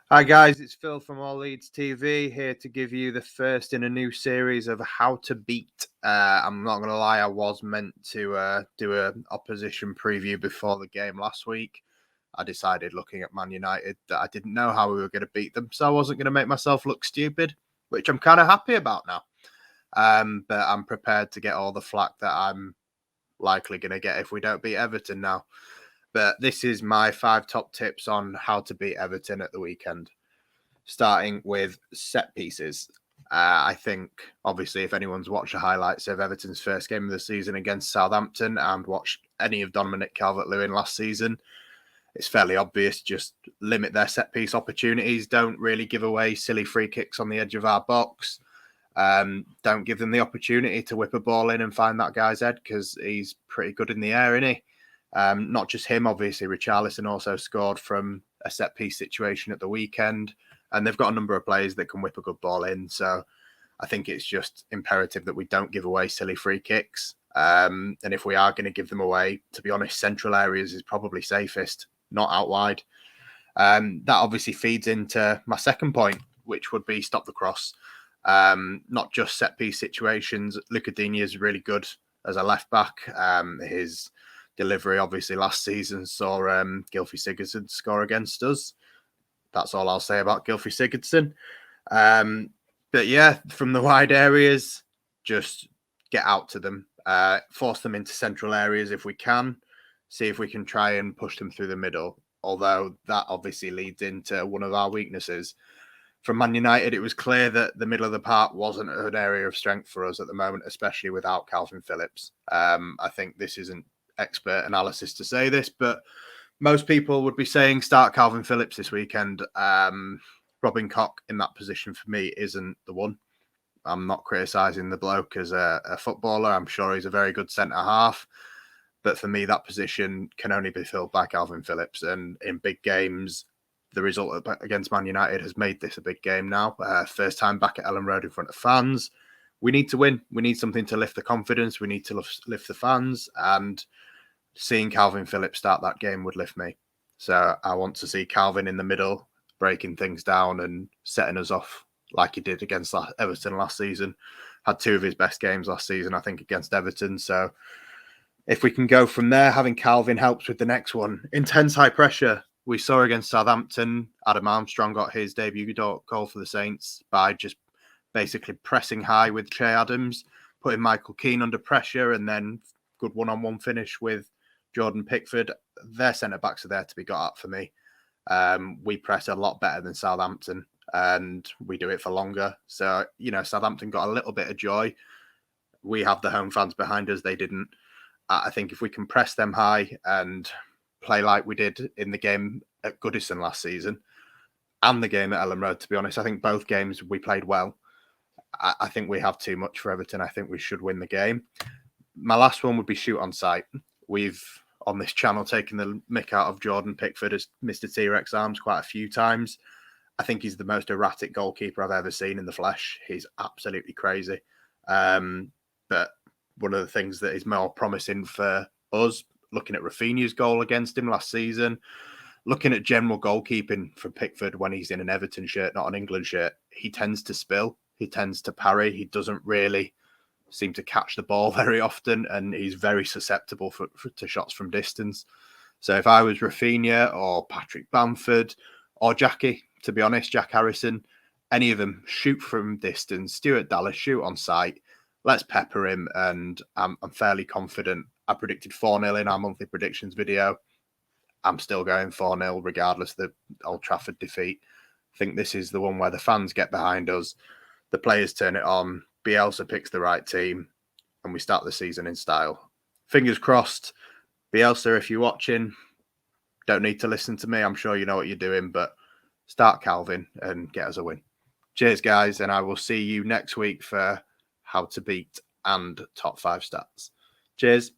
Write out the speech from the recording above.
Hi guys, it's Phil from All Leeds TV here to give you the first in a new series of How to Beat. I'm not going to lie, I was meant to do an opposition preview before the game last week. I decided looking at Man United that I didn't know how we were going to beat them, so I wasn't going to make myself look stupid, which I'm kind of happy about now. But I'm prepared to get all the flack that I'm likely going to get if we don't beat Everton now. But this is my 5 top tips on how to beat Everton at the weekend. Starting with set pieces. I think, obviously, if anyone's watched the highlights of Everton's first game of the season against Southampton and watched any of Dominic Calvert-Lewin last season, it's fairly obvious. Just limit their set piece opportunities. Don't really give away silly free kicks on the edge of our box. Don't give them the opportunity to whip a ball in and find that guy's head because he's pretty good in the air, isn't he? Not just him, obviously. Richarlison also scored from a set piece situation at the weekend, and they've got a number of players that can whip a good ball in. So I think it's just imperative that we don't give away silly free kicks. And if we are going to give them away, to be honest, central areas is probably safest, not out wide. That obviously feeds into my second point, which would be stop the cross. Not just set piece situations. Luca Digne is really good as a left back. His delivery, obviously, last season saw Gylfi Sigurdsson score against us. That's all I'll say about Gylfi Sigurdsson. But yeah, from the wide areas, just get out to them. Force them into central areas if we can. See if we can try and push them through the middle. Although that obviously leads into one of our weaknesses. From Man United, it was clear that the middle of the park wasn't an area of strength for us at the moment, especially without Calvin Phillips. I think this isn't expert analysis to say this, but most people would be saying start Calvin Phillips this weekend. Robin Koch in that position for me isn't the one. I'm not criticising the bloke as a footballer. I'm sure he's a very good centre half. But for me, that position can only be filled by Calvin Phillips. And in big games, the result against Man United has made this a big game now. First time back at Ellen Road in front of fans. We need to win. We need something to lift the confidence. We need to lift the fans. And seeing Calvin Phillips start that game would lift me. So I want to see Calvin in the middle, breaking things down and setting us off like he did against Everton last season. Had 2 of his best games last season, I think, against Everton. So if we can go from there, having Calvin helps with the next one. Intense high pressure. We saw against Southampton, Adam Armstrong got his debut goal for the Saints by just basically pressing high with Che Adams, putting Michael Keane under pressure, and then good one-on-one finish with Jordan Pickford. Their centre-backs are there to be got at for me. We press a lot better than Southampton, and we do it for longer. So, Southampton got a little bit of joy. We have the home fans behind us. They didn't. I think if we can press them high and play like we did in the game at Goodison last season and the game at Ellen Road, to be honest, I think both games we played well. I think we have too much for Everton. I think we should win the game. My last one would be shoot on sight. We've, on this channel, taken the mick out of Jordan Pickford as Mr. T-Rex Arms quite a few times. I think he's the most erratic goalkeeper I've ever seen in the flesh. He's absolutely crazy. But one of the things that is more promising for us, looking at Rafinha's goal against him last season, looking at general goalkeeping for Pickford when he's in an Everton shirt, not an England shirt, he tends to spill. He tends to parry. He doesn't really seem to catch the ball very often, and he's very susceptible to shots from distance. So if I was Rafinha or Patrick Bamford or Jackie, to be honest, Jack Harrison, any of them, shoot from distance. Stuart Dallas, shoot on sight. Let's pepper him, and I'm fairly confident. I predicted 4-0 in our monthly predictions video. I'm still going 4-0 regardless of the Old Trafford defeat. I think this is the one where the fans get behind us, the players turn it on, Bielsa picks the right team, and we start the season in style. Fingers crossed. Bielsa, if you're watching, don't need to listen to me. I'm sure you know what you're doing, but start Calvin and get us a win. Cheers, guys, and I will see you next week for how to beat and top 5 stats. Cheers.